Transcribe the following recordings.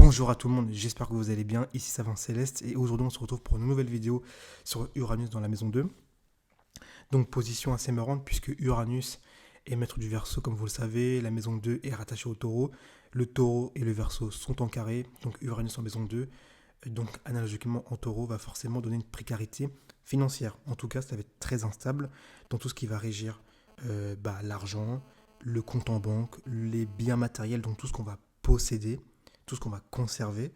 Bonjour à tout le monde, j'espère que vous allez bien, ici Savant Céleste et aujourd'hui on se retrouve pour une nouvelle vidéo sur Uranus dans la maison 2. Donc position assez marrante puisque Uranus est maître du Verseau comme vous le savez, la maison 2 est rattachée au Taureau, le Taureau et le Verseau sont en carré, donc Uranus en maison 2, donc analogiquement en Taureau va forcément donner une précarité financière. En tout cas ça va être très instable dans tout ce qui va régir l'argent, le compte en banque, les biens matériels, donc tout ce qu'on va posséder, tout ce qu'on va conserver.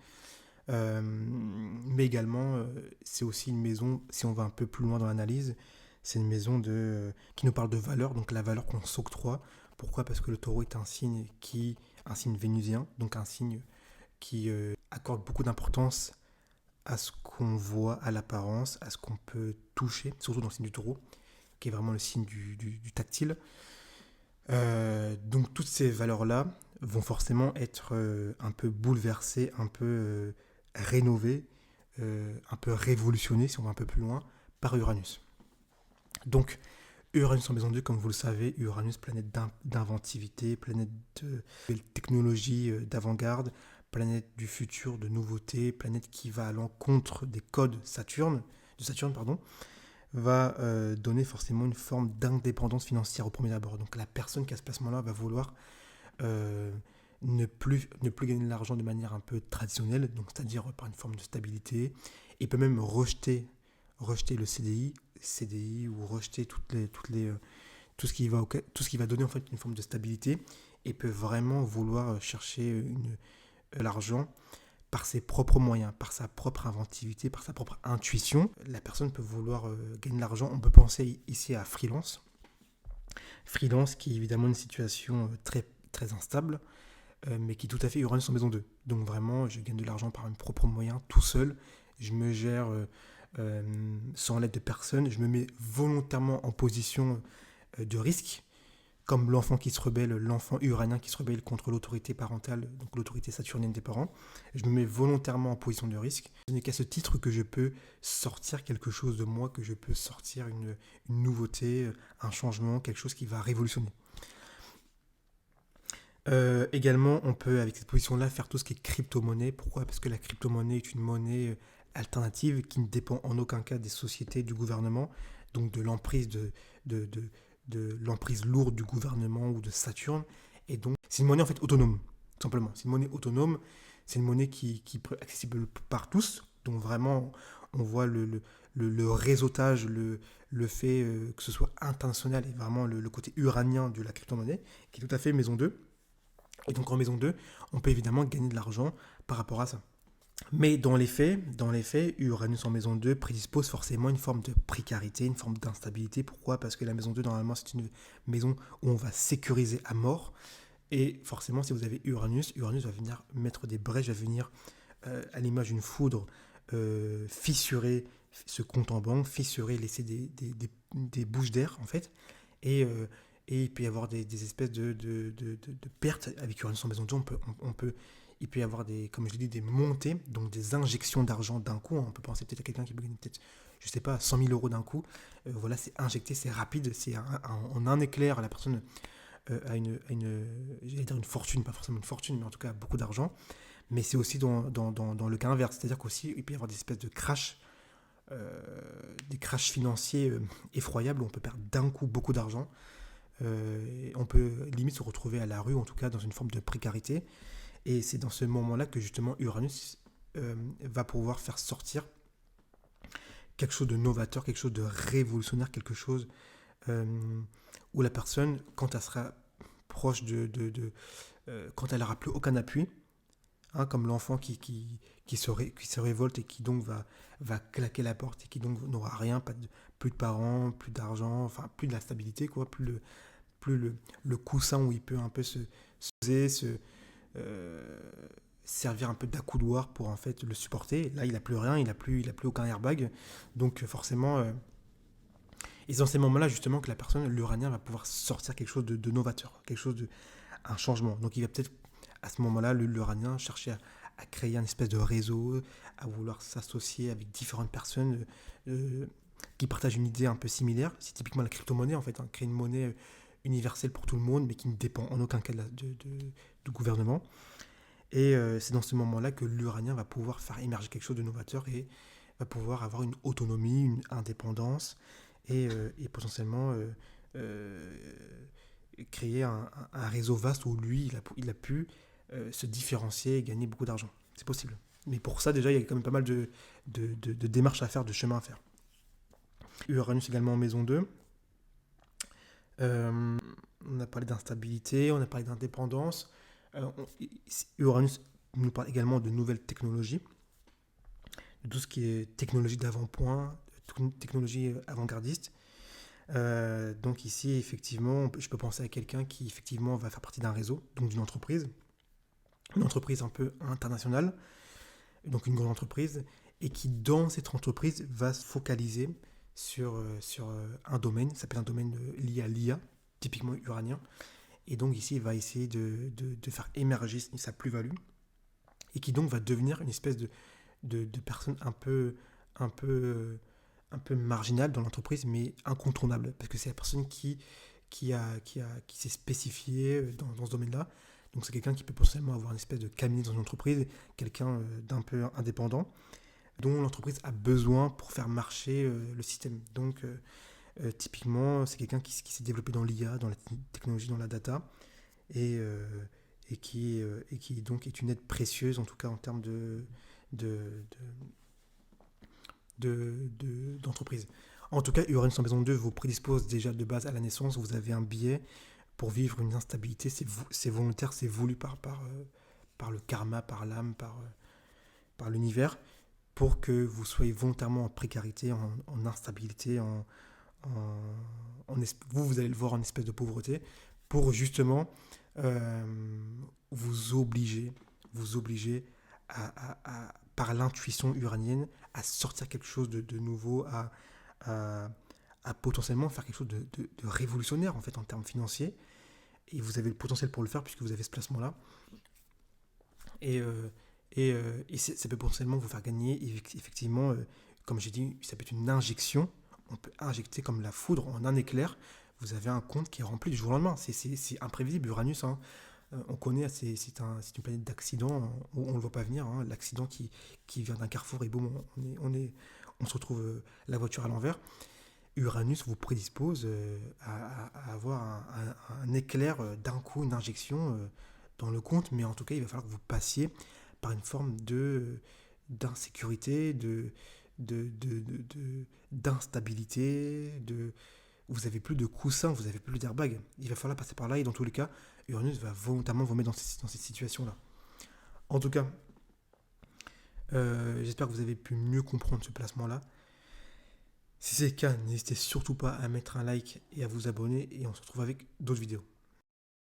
Mais également, c'est aussi une maison, si on va un peu plus loin dans l'analyse, c'est une maison qui nous parle de valeur, donc la valeur qu'on s'octroie. Pourquoi? Parce que le taureau est un signe vénusien, donc un signe qui accorde beaucoup d'importance à ce qu'on voit, à l'apparence, à ce qu'on peut toucher, surtout dans le signe du taureau, qui est vraiment le signe du tactile. Donc toutes ces valeurs-là vont forcément être un peu bouleversées, un peu rénovées, un peu révolutionnées, si on va un peu plus loin, par Uranus. Donc Uranus en maison 2, comme vous le savez, Uranus, planète d'inventivité, planète de technologie d'avant-garde, planète du futur, de nouveautés, planète qui va à l'encontre des codes de Saturne, va donner forcément une forme d'indépendance financière au premier abord. Donc la personne qui a ce placement-là va vouloir euh, ne plus gagner de l'argent de manière un peu traditionnelle, donc c'est-à-dire par une forme de stabilité, et peut même rejeter le CDI ou rejeter tout ce qui va donner en fait une forme de stabilité, et peut vraiment vouloir chercher l'argent par ses propres moyens, par sa propre inventivité, par sa propre intuition. La personne peut vouloir gagner de l'argent. On peut penser ici à freelance. Freelance qui est évidemment une situation très, très instable, mais qui est tout à fait Uranus en maison 2. Donc vraiment, je gagne de l'argent par mes propres moyens, tout seul. Je me gère sans l'aide de personne. Je me mets volontairement en position de risque, comme l'enfant qui se rebelle, l'enfant uranien qui se rebelle contre l'autorité parentale, donc l'autorité saturnienne des parents. Je me mets volontairement en position de risque. Ce n'est qu'à ce titre que je peux sortir quelque chose de moi, que je peux sortir une nouveauté, un changement, quelque chose qui va révolutionner. Également, on peut, avec cette position-là, faire tout ce qui est crypto-monnaie. Pourquoi? Parce que la crypto-monnaie est une monnaie alternative qui ne dépend en aucun cas des sociétés, du gouvernement, donc de l'emprise de, de, de l'emprise lourde du gouvernement ou de Saturne. Et donc, c'est une monnaie en fait autonome, tout simplement. C'est une monnaie autonome, c'est une monnaie qui est accessible par tous. Donc vraiment, on voit le réseautage, le fait que ce soit international et vraiment le côté uranien de la crypto-monnaie, qui est tout à fait maison 2. Et donc en maison 2, on peut évidemment gagner de l'argent par rapport à ça. Mais dans les faits, Uranus en maison 2 prédispose forcément une forme de précarité, une forme d'instabilité. Pourquoi? Parce que la maison 2, normalement, c'est une maison où on va sécuriser à mort. Et forcément, si vous avez Uranus, Uranus va venir mettre des brèches, va venir, à l'image d'une foudre, fissurer ce compte en banque, fissurer, laisser des bouches d'air, en fait. Et il peut y avoir des espèces de pertes avec Uranus en maison 2. Il peut y avoir comme je l'ai dit, des montées, donc des injections d'argent d'un coup. On peut penser peut-être à quelqu'un qui peut gagner peut-être, je sais pas, 100 000 euros d'un coup. Voilà, c'est injecté, c'est rapide, en un éclair, la personne j'allais dire une fortune, pas forcément une fortune, mais en tout cas beaucoup d'argent. Mais c'est aussi dans le cas inverse, c'est-à-dire qu'aussi, il peut y avoir des espèces de crash, des crashs financiers effroyables, où on peut perdre d'un coup beaucoup d'argent. On peut limite se retrouver à la rue, en tout cas dans une forme de précarité. Et c'est dans ce moment-là que justement Uranus va pouvoir faire sortir quelque chose de novateur, quelque chose de révolutionnaire, quelque chose où la personne, quand elle sera proche quand elle n'aura plus aucun appui, hein, comme l'enfant qui se révolte et qui donc va claquer la porte et qui donc n'aura rien, plus de parents, plus d'argent, enfin plus de la stabilité, quoi, plus le coussin où il peut un peu se poser, euh, servir un peu d'accoudoir pour en fait le supporter. Là, il n'a plus rien, il a plus aucun airbag. Donc forcément, et c'est dans ces moments-là justement que la personne, l'uranien, va pouvoir sortir quelque chose de novateur, un changement. Donc il va peut-être à ce moment-là, l'uranien, chercher à créer un espèce de réseau, à vouloir s'associer avec différentes personnes qui partagent une idée un peu similaire. C'est typiquement la crypto-monnaie en fait, hein, créer une monnaie universelle pour tout le monde, mais qui ne dépend en aucun cas du gouvernement. Et c'est dans ce moment-là que l'uranien va pouvoir faire émerger quelque chose de novateur et va pouvoir avoir une autonomie, une indépendance et potentiellement créer un réseau vaste où lui, il a pu se différencier et gagner beaucoup d'argent. C'est possible. Mais pour ça, déjà, il y a quand même pas mal de démarches à faire, de chemins à faire. Uranus également en maison 2. On a parlé d'instabilité, on a parlé d'indépendance. Uranus nous parle également de nouvelles technologies, de tout ce qui est technologie d'avant-point, technologie avant-gardiste. Donc ici, effectivement, je peux penser à quelqu'un qui effectivement va faire partie d'un réseau, donc d'une entreprise, une entreprise un peu internationale, donc une grande entreprise, et qui dans cette entreprise va se focaliser sur un domaine, ça s'appelle un domaine lié à l'IA, typiquement uranien, et donc ici il va essayer de faire émerger sa plus-value, et qui donc va devenir une espèce de personne un peu, un peu marginale dans l'entreprise, mais incontournable, parce que c'est la personne qui s'est spécifiée dans ce domaine-là. Donc c'est quelqu'un qui peut potentiellement avoir une espèce de cabinet dans une entreprise, quelqu'un d'un peu indépendant, dont l'entreprise a besoin pour faire marcher le système. Donc typiquement, c'est quelqu'un qui s'est développé dans l'IA, dans la technologie, dans la data, et, euh, et qui donc est une aide précieuse, en tout cas en termes de, d'entreprise. En tout cas, Uranus en maison 2 vous prédispose déjà de base à la naissance, vous avez un biais pour vivre une instabilité, c'est volontaire, c'est voulu par le karma, par l'âme, par l'univers, pour que vous soyez volontairement en précarité, en instabilité, vous allez le voir en espèce de pauvreté, pour justement euh, vous obliger, par l'intuition uranienne à sortir quelque chose de nouveau, à, à potentiellement faire quelque chose de révolutionnaire en fait en termes financiers. Et vous avez le potentiel pour le faire puisque vous avez ce placement-là. Et, ça peut potentiellement vous faire gagner, effectivement, comme j'ai dit, ça peut être une injection. On peut injecter comme la foudre en un éclair. Vous avez un compte qui est rempli du jour au lendemain. C'est imprévisible, Uranus. Hein. On connaît, c'est une planète d'accident où on ne le voit pas venir. Hein. L'accident qui vient d'un carrefour et boum, on se retrouve la voiture à l'envers. Uranus vous prédispose à avoir un éclair d'un coup, une injection dans le compte, mais en tout cas, il va falloir que vous passiez par une forme d'insécurité, d'instabilité, vous n'avez plus de coussin, vous n'avez plus d'airbag. Il va falloir passer par là, et dans tous les cas, Uranus va volontairement vous mettre dans cette situation-là. En tout cas, j'espère que vous avez pu mieux comprendre ce placement-là. Si c'est le cas, n'hésitez surtout pas à mettre un like et à vous abonner, et on se retrouve avec d'autres vidéos.